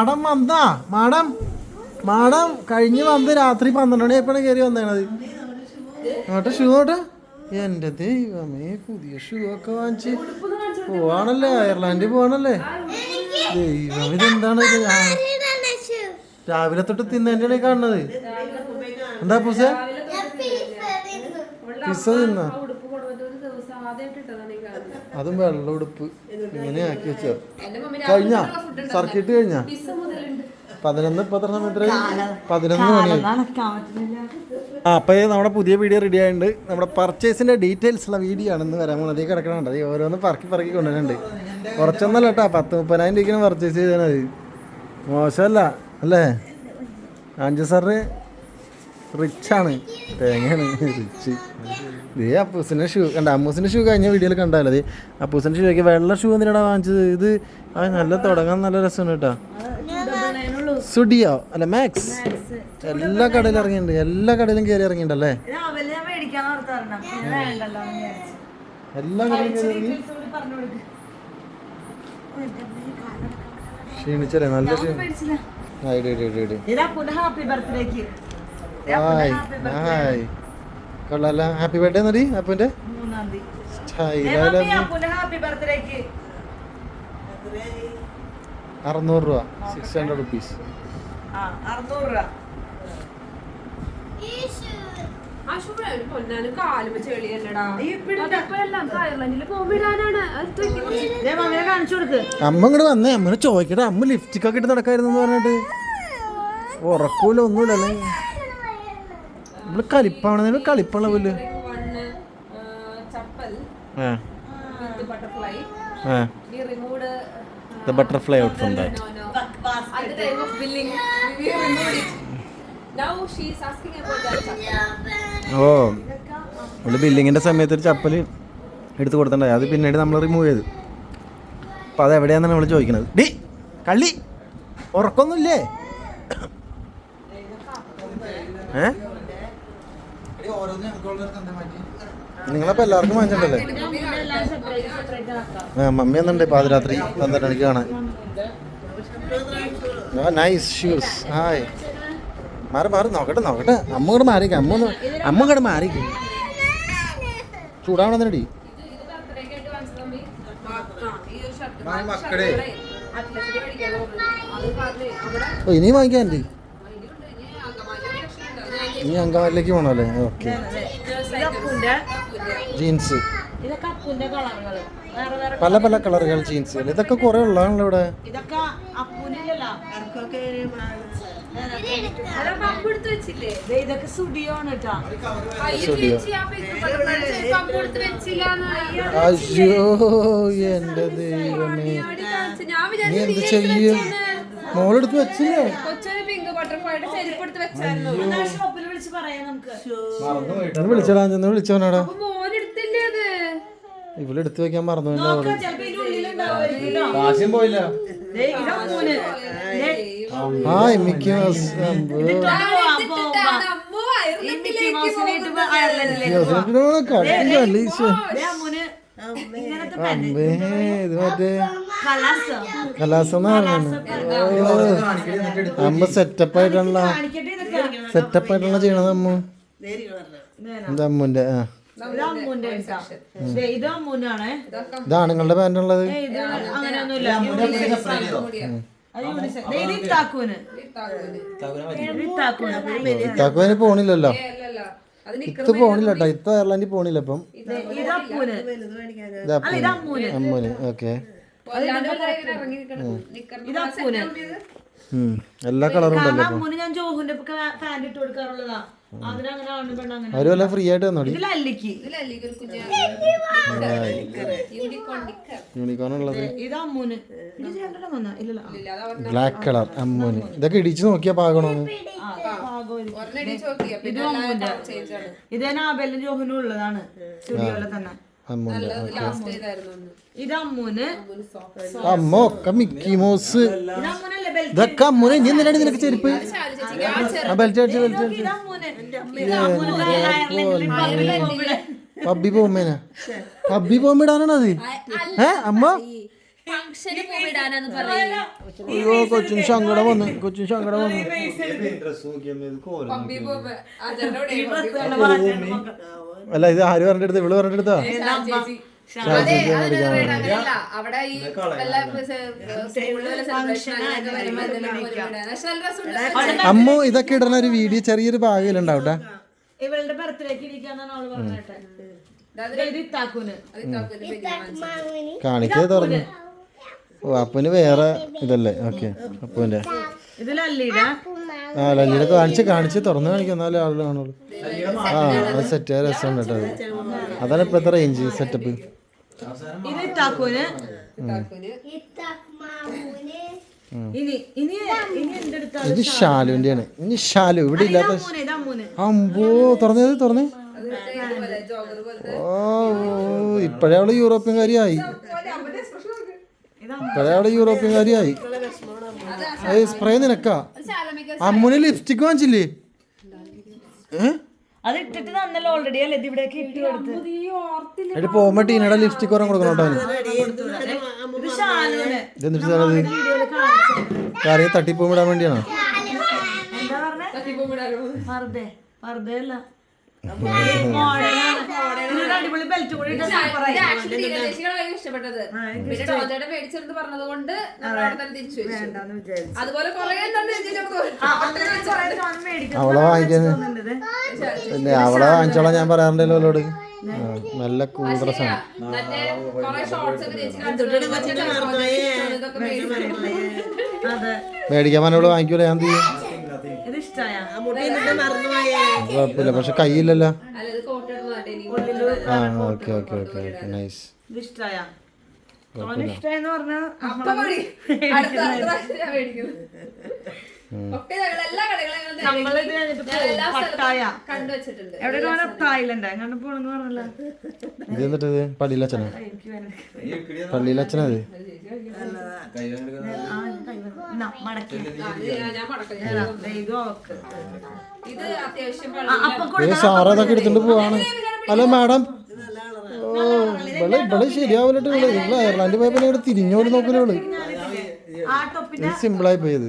Madam വന്നാ madam കഴിഞ്ഞ് വന്ന് രാത്രി 12 മണിയായപ്പോഴാണ് കയറി വന്നേണത്. നോട്ടെ ഷൂ നോട്ടെ. എൻ്റെ ദൈവമേ, പുതിയ ഷൂ ഒക്കെ വാങ്ങിച്ച് പോവാണല്ലേ, അയർലാൻഡിൽ പോവാണല്ലേ. ദൈവം, ഇതെന്താണ് ഇത്? രാവിലെ തൊട്ട് തിന്നേൻ്റെയാണ് കാണുന്നത്. എന്താ പൂസ പിസ്സ തിന്ന? അതും വെള്ള ഉടുപ്പ് ഇങ്ങനെ ആക്കി വെച്ചോ. കഴിഞ്ഞ സർക്കിട്ട് കഴിഞ്ഞ 11 ഇപ്പൊ എത്ര സമയത്ത് 11 മണിയായി. അപ്പോൾ നമ്മുടെ പുതിയ വീഡിയോ റെഡി ആയിട്ടുണ്ട്. നമ്മുടെ പർച്ചേസിൻ്റെ ഡീറ്റെയിൽസ് ഉള്ള വീഡിയോ ആണ് ഇന്ന് വരാൻ പോകുന്നത്. കിടക്കണുണ്ട് അത് ഓരോന്ന് പറക്കി കൊണ്ടുവരുന്നുണ്ട്. കുറച്ചൊന്നല്ല കേട്ടോ, 10-30,000 രൂപയ്ക്കാണ് പർച്ചേസ് ചെയ്തത്. മോശമല്ല അല്ലേ? ആഞ്ചു സാറ് റിച്ചാണ്, തേങ്ങയാണ് റിച്ച്. ഇതേ അപ്പൂസിൻ്റെ ഷൂ കണ്ട. അമ്മൂസിൻ്റെ ഷൂ കഴിഞ്ഞ വീഡിയോയിൽ കണ്ടാലോ. അത് അപ്പൂസിൻ്റെ ഷൂ ഒക്കെ വെള്ള ഷൂ എന്തിനാണ് വാങ്ങിച്ചത്? ഇത് നല്ല തുടങ്ങാൻ നല്ല രസമാണ് കേട്ടോ. സുഡിയോ അല്ല മാക്സ്. എല്ലാ കടയിലും ഇറങ്ങിയിട്ടുണ്ട്, എല്ലാ കടയിലും കയറി ഇറങ്ങിയിട്ടുണ്ടല്ലേ? എല്ലാ കടയിലും കയറി ഇറങ്ങി. ക്ഷീണിച്ചല്ലേ? നല്ല കൊള്ളാല്ല. ഹാപ്പി ബർത്ത്ഡേ എന്നടി അപ്പൻ്റെ. 600 രൂപ, 600 റുപ്പീസ്. അമ്മ ഇങ്ങോട്ട് വന്നേ, അമ്മനെ ചോദിക്കട്ടെ. അമ്മ ലിപ്സ്റ്റിക് ഒക്കെ ഇട്ട് നടക്കായിരുന്നു പറഞ്ഞിട്ട് ഉറക്കൂല ഒന്നുമില്ലല്ലേ. നമ്മള് കളിപ്പാണെന്ന് കളിപ്പുള്ള പോല്. The butterfly out from that. At the time of billing, we removed it. Now she is asking about that chappal. Oh, നമ്മള് ബില്ലിങ്ങിന്റെ സമയത്ത് ഒരു ചപ്പൽ എടുത്ത് കൊടുത്തിട്ടുണ്ടായി. അത് പിന്നീട് നമ്മൾ റിമൂവ് ചെയ്തു. അപ്പം അത് എവിടെയാണെന്നാണ് നമ്മൾ ചോദിക്കുന്നത്. ഡി കള്ളി ഉറക്കൊന്നുമില്ലേ? നിങ്ങളപ്പോൾ എല്ലാവർക്കും വാങ്ങിച്ചിട്ടല്ലേ? മമ്മി ഒന്നുണ്ട് പാതിരാത്രി 12 മണിക്ക് കാണാൻ. Nice shoes. ഹായ്, മാറി നോക്കട്ടെ. അമ്മ കൂടെ മാറിക്കും. അമ്മ കൂടെ മാറിക്കും. ചൂടാവണമെന്നടി മക്കളെ. ഇനിയും വാങ്ങിക്കാൻ ഇനി അങ്കമാലിലേക്ക് പോകണല്ലേ? ഓക്കെ. ജീൻസ് പല കളറുകൾ ജീൻസുകൾ. ഇതൊക്കെ കുറെ ഉള്ളതാണല്ലോ ഇവിടെ. അയ്യോ എന്റെ ദൈവമേ, നീ എന്ത് ചെയ്യും? മോളെടുത്ത് വെച്ചില്ലേ? വിളിച്ചടാ, ചെന്ന് വിളിച്ചവനാടാ. ഇവളെടുത്ത് വെക്കാൻ മറന്നു. കാശും പോയില്ല. Hi Mickey mouse. ഇത് മറ്റേ കലാസെന്ന് പറഞ്ഞു. അമ്മ സെറ്റപ്പായിട്ടുള്ള ചെയ്യണത് അമ്മ. എന്താ അമ്മുന്റെ? ഇതാണ് നിങ്ങളുടെ പാൻറ്റുള്ളത്. ഇത്താക്കുവിന് പോണില്ലല്ലോ. ഇത്ത് പോണില്ല കേട്ടോ. ഇത്ത അയർലാൻഡിൽ പോണില്ല ഇപ്പം. അമ്മൂന്. ഓക്കെ. എല്ലാ കളറും ഉണ്ടല്ലോ. അവര് വല്ല ഫ്രീ ആയിട്ട് തന്നോടി. യൂണിക്കോൺ ഉള്ളത് ബ്ലാക്ക് കളർ അമ്മൂന്. ഇതൊക്കെ ഇടിച്ചു നോക്കിയാ പാകണോന്ന്. ഉള്ളതാണ് അമ്മ ഒക്കെ മിക്കി മൗസ്. ഇതൊക്കെ അമ്മൂന്. ഇനി എന്തിനാണ് നിനക്ക് ചെരുപ്പ്? പബ്ബി പോകുമ്പേനാ? പബ്ബി പോകുമ്പോ ഇടാനാണ് അത്. അമ്മ അയ്യോ കൊച്ചിന് സങ്കടം വന്നു അല്ല ഇത് ആര് പറഞ്ഞെടുത്ത ഇവള് പറഞ്ഞെടുത്താ അമ്മു ഇതൊക്കെ ഇടുന്ന ഒരു വീഡിയോ ചെറിയൊരു ഭാഗയിലുണ്ടാവട്ടെ ഇവളുടെ ബർത്ത്ഡേക്ക് ഇരിക്കാന്നാണ് അവള് പറഞ്ഞിട്ടെ. കാണിക്കത് തുറന്നു. ഓ അപ്പന് വേറെ ഇതല്ലേ? ഓക്കെ അപ്പുവിന്റെ ആ ലല്ലിയുടെ കാണിച്ച് തുറന്ന് കാണിക്കാം, എന്നാലും ആളുകൾ കാണുള്ളൂ. ആ അത് സെറ്റ് രസമുണ്ട് കേട്ടോ. അതാണ് ഇപ്പോഴത്തെ റേഞ്ച് സെറ്റപ്പ്. ഇത് ഷാലുവിന്റെയാണ്. ഇനി ഷാലു ഇവിടെ ഇല്ലാത്ത അമ്പോ തുറന്നേ. ഓ ഇപ്പഴേ അവള് യൂറോപ്യൻകാരിയായി. സ്പ്രേ നിനക്കാ. അമ്മുന് ലിപ്സ്റ്റിക് വാങ്ങിച്ചില്ലേ? എടി പോകുമ്പോ ടീനയുടെ ലിപ്സ്റ്റിക് ഓരോ കൊടുക്കണം കേട്ടോ. കാര്യം തട്ടിപ്പൂമിടാൻ വേണ്ടിയാണോ? ഇഷ്ടപ്പെട്ടത് മേടിച്ചെടുത്ത് പറഞ്ഞത് കൊണ്ട് അതുപോലെ അവളെ വാങ്ങിക്കാൻ പിന്നെ അവളെ വാങ്ങിച്ചോളാം ഞാൻ പറയാറുണ്ടല്ലോ അവളോട്. നല്ല കൂൾ ഡ്രസ്സാണ്. മേടിക്കാൻ പറഞ്ഞോളൂ വാങ്ങിക്കൂല. ഞാൻ ചെയ്യും കുഴപ്പമില്ല, പക്ഷെ കയ്യില്ലല്ലോ. ആ ഓക്കെ നൈസ്. ഇത് പള്ളിയിലച്ഛനാ? പള്ളിയിലച്ഛനത് സാറ് അതൊക്കെ എടുത്തിട്ട് പോവാണ്. Hello madam. ഓ ഇവിടെ ശരിയാവില്ലട്ട്. ഇവിടെ അയർലാൻഡ് പോയപ്പോ ഇവിടെ തിരിഞ്ഞോടി നോക്കലേ ഉള്ളു. സിമ്പിളായി പോയത്.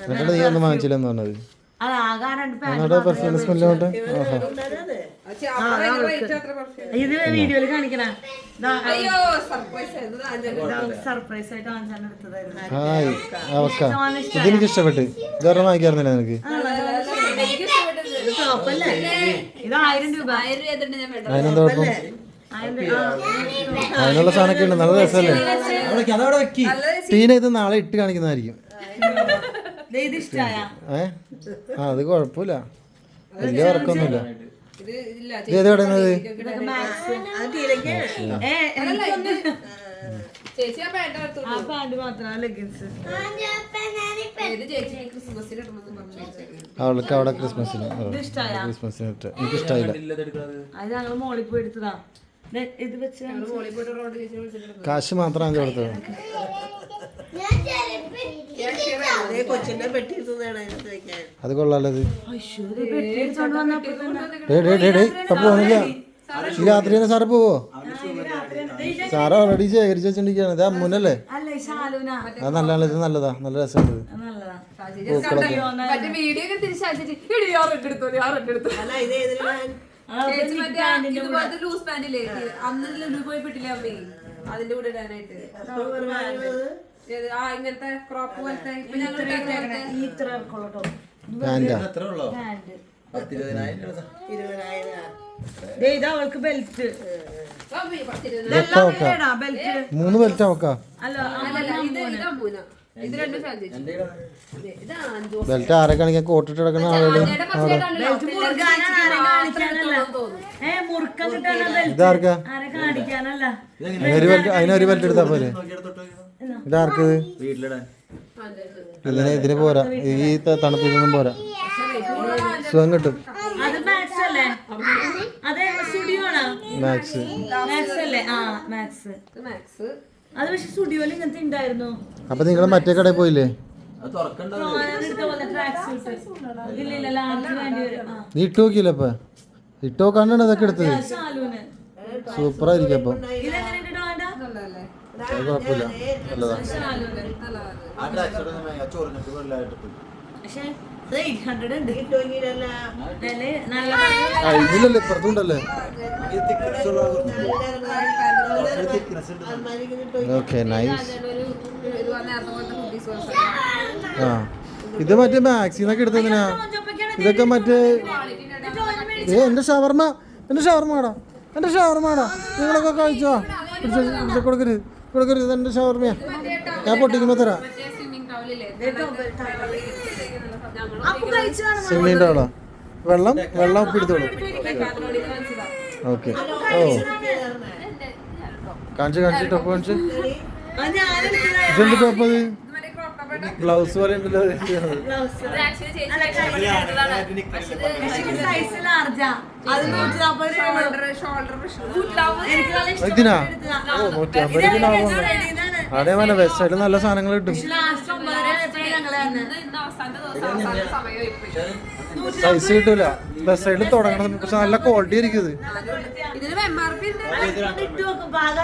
എന്നിട്ട് നീ ഒന്നും വാങ്ങിച്ചില്ലെന്ന് പറഞ്ഞത്? പെർഫോമൻസ് സ്മെല്ലോട്ട് ഇത് വീഡിയോയില് കാണിക്കണ ഹായ് അവക്ക. ഇതെനിക്ക് ഇഷ്ടപ്പെട്ട്. ഇതൊരെണ്ണം വാങ്ങിക്കാറുന്നില്ല നിനക്ക്? ഇത് 1000 രൂപ. അതിനെന്താ കുഴപ്പം? അതിനുള്ള സാധനമൊക്കെ ഉണ്ട്. നല്ല രസമല്ലേ? ടീന ഇത് നാളെ ഇട്ട് കാണിക്കുന്നതായിരിക്കും. അത് കുഴപ്പമില്ല, വലിയ വർക്കൊന്നുമില്ല. ഇത് ഏത് കടയുന്നത്? അവൾക്ക് അവിടെ ക്രിസ്മസിന് എനിക്ക് ഇഷ്ടമായില്ല. കാശ് മാത്രം അഞ്ച് കൊടുത്തത്. അത് കൊള്ളാലോ. ഇപ്പൊ പോണില്ല. ഈ രാത്രി തന്നെ സാറ് പോവോ? സാറ് ഓൾറെഡി ശേഖരിച്ച് വെച്ചിരിക്കുകയാണ്. ഇത് അമ്മുനല്ലേ? അത് നല്ലതാണ്. ഇത് നല്ലതാ, നല്ല രസമുണ്ട്. അതിന്റെ കൂടെ ഇടാനായിട്ട് ഇങ്ങനത്തെ ക്രോപ്പ് പോലത്തെ അവൾക്ക് ബെൽറ്റ് 3 ബെൽറ്റ് അവക്കാ. ബെൽറ്റ് ആരെ കാണിക്കാൻ? കോട്ടിട്ട് കിടക്കുന്ന ആളുകള്. ഇതാർക്കാ? അതിനൊരു ബെൽറ്റ് എടുത്താ പോലെ. ഇതാർക്ക്? ഇതിന് പോരാ. ഈ തണുപ്പിതൊന്നും പോരാ. സുഖം കിട്ടും. മാക്സ്. അപ്പൊ നിങ്ങള് മറ്റേ കടയിൽ പോയില്ലേ? നീ ഇട്ട് നോക്കിയില്ല? അപ്പൊ ഇട്ട് നോക്കാണ്ടാണ് ഇതൊക്കെ എടുത്തത്. സൂപ്പറായിരിക്കും അപ്പം. ഇതെങ്ങനെയുണ്ട് ഡോണ്ട? നല്ലതല്ലേ? അത് കുഴപ്പമില്ല, നല്ലതാ. പക്ഷേ ഇത് 800 ഉണ്ട്. വില നല്ല ഇതിലല്ലേ ഇപ്പുറത്തുണ്ടല്ലേ. Okay nice. ഇത് വന്ന നേരത്തെ പോലത്തെ ഹുഡീസ് പോലത്തെ ആ ഇത് മറ്റേ മാക്സിന്നൊക്കെ എടുത്തതിനാ. ഇതൊക്കെ മറ്റേ എൻ്റെ ഷവർമ, എൻ്റെ ഷവർമാടാ, എൻ്റെ ഷവർമാടാ. നിങ്ങളൊക്കെ കഴിച്ചോ? കൊടുക്കരുത്, കൊടുക്കരുത്, ഇത് എൻ്റെ ഷവർമയാ. ഞാൻ പൊട്ടിക്കുമ്പോ തരാം. സ്വിമ്മിംഗ് ടൗലില്ലേ സ്വിമ്മിങ് ടൗളാ. വെള്ളം വെള്ളം പിടിത്തോളൂ. ഓക്കെ. ഓ കാണിച്ചു ടോപ്പ് കാണിച്ചു. ഇതെന്ത് ടോപ്പ് അത്? ബ്ലൗസ് പോലെ ഉണ്ടല്ലോ. സൈസ് ലാർജാ. അത് 140 ഇതിനാ? ഓ 150 അതേ പോലെ വെസ്റ്റ് സൈഡിൽ നല്ല സാധനങ്ങൾ കിട്ടും. സൈസ് കിട്ടൂല. വെസ്റ്റ് സൈഡിൽ തുടങ്ങണം, പക്ഷെ നല്ല ക്വാളിറ്റി ആയിരിക്കും ഇത്. ഇതിന് MRP ഉണ്ട്.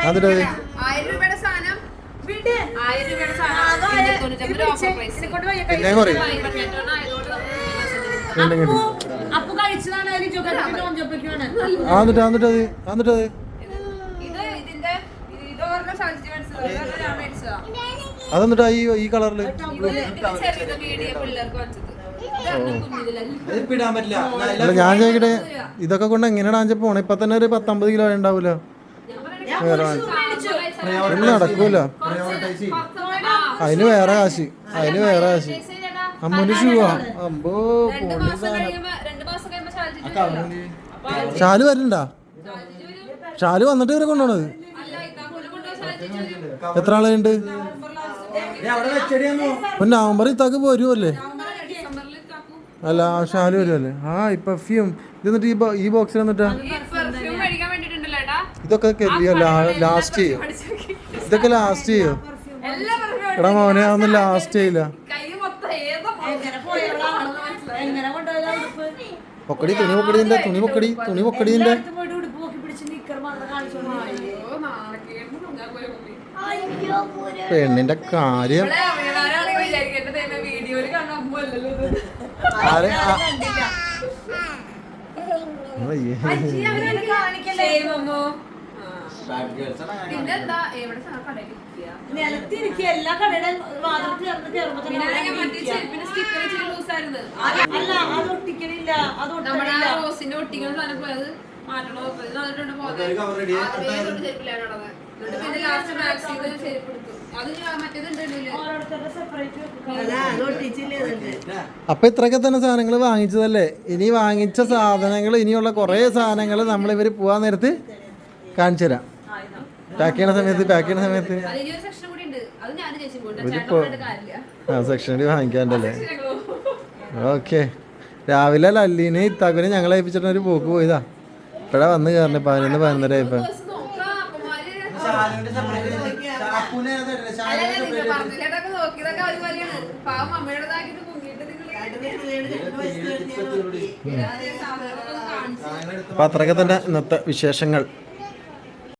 എന്നിട്ട് 1000 രൂപയുടെ സാധനം 1000 രൂപയുടെ സാധനം ഓഫർ പ്രൈസ് പിന്നെ കുറയും. അപ്പൊ കഴിച്ചതാണ് എന്നിട്ട് അത് ഇത് ഇതിന്റെ ഇതോർന്ന ഷാൾജി മനസ്സിലാവും ഞാൻ മേടിച്ചതാ. അതെന്നിട്ടാ ഈ കളറില് ചെറിയത് മീഡിയം പിള്ളേർക്ക് വാങ്ങിച്ചത്. അല്ല ഞാൻ ചോദിക്കട്ടെ, ഇതൊക്കെ കൊണ്ട് എങ്ങനെയാണ് ആഞ്ച പോണേ? ഇപ്പൊ തന്നെ ഒരു 10-50 കിലോ ഉണ്ടാവൂല. വേറെ ഒന്നും നടക്കൂല. അതിന് വേറെ കാശ്, അതിന് വേറെ കാശ്. അമ്മൂന് ഷൂവാ. അമ്പോ പൊളി സാധനം. 2 മാസം കഴിയുമ്പോ ഷാൾജി ഷാല് വരണ്ടാ? ഷാല് വന്നിട്ട് ഇവരെ കൊണ്ടുപോണത്. എത്ര ആളുണ്ട്? നവംബർ ഇത്താക്ക് വരുമല്ലേ? അല്ല ഷാല് വരുമല്ലേ? ആ പെർഫ്യൂം ഇത് എന്നിട്ട് ഈ ബോക്സിൽ വന്നിട്ടാ ഇതൊക്കെ ലാസ്റ്റ് ചെയ്യും. ഇതൊക്കെ ലാസ്റ്റ് ചെയ്യോ? എടാ മോനെ അതൊന്നും ലാസ്റ്റ് ചെയ്യില്ല. പൊക്കടി തുണി പൊക്കടിന്റെ തുണി പൊക്കടിന്റെ പെണ്ണിന്റെ കാര്യം. നിലത്തിരിക്കുക എല്ലാ കടയുടെ അല്ല അത് ഒട്ടിക്കണില്ല, അത് റോസിന്റെ ഒട്ടിക്കുന്ന സാധനം പോയത് മാറ്റണോ പിന്നെ ലാസ്റ്റ് മാക്സിന്ന് ചെരുപ്പ് എടുത്തു. അത് മറ്റേതുണ്ടല്ലോ അപ്പൊ ഇത്രയൊക്കെ തന്നെ സാധനങ്ങൾ വാങ്ങിച്ചതല്ലേ? ഇനി വാങ്ങിച്ച സാധനങ്ങൾ, ഇനിയുള്ള കുറേ സാധനങ്ങൾ നമ്മൾ ഇവർ പോവാൻ നേരത്ത് കാണിച്ചു തരാം. പാക്ക് ചെയ്യണ സമയത്ത് ആ സെക്ഷൻ വാങ്ങിക്കാണ്ടല്ലേ? ഓക്കെ. രാവിലെ ലല്ലീനെ ഇത്താക്കുനെ ഞങ്ങളെ ഏൽപ്പിച്ചിട്ട് ഒരു പോക്ക് പോയതാ. ഇപ്പഴാ വന്ന് കയറണേ 11-11:30 ആയപ്പോ. അപ്പൊ അത്രയൊക്കെ തന്നെ ഇന്നത്തെ വിശേഷങ്ങൾ.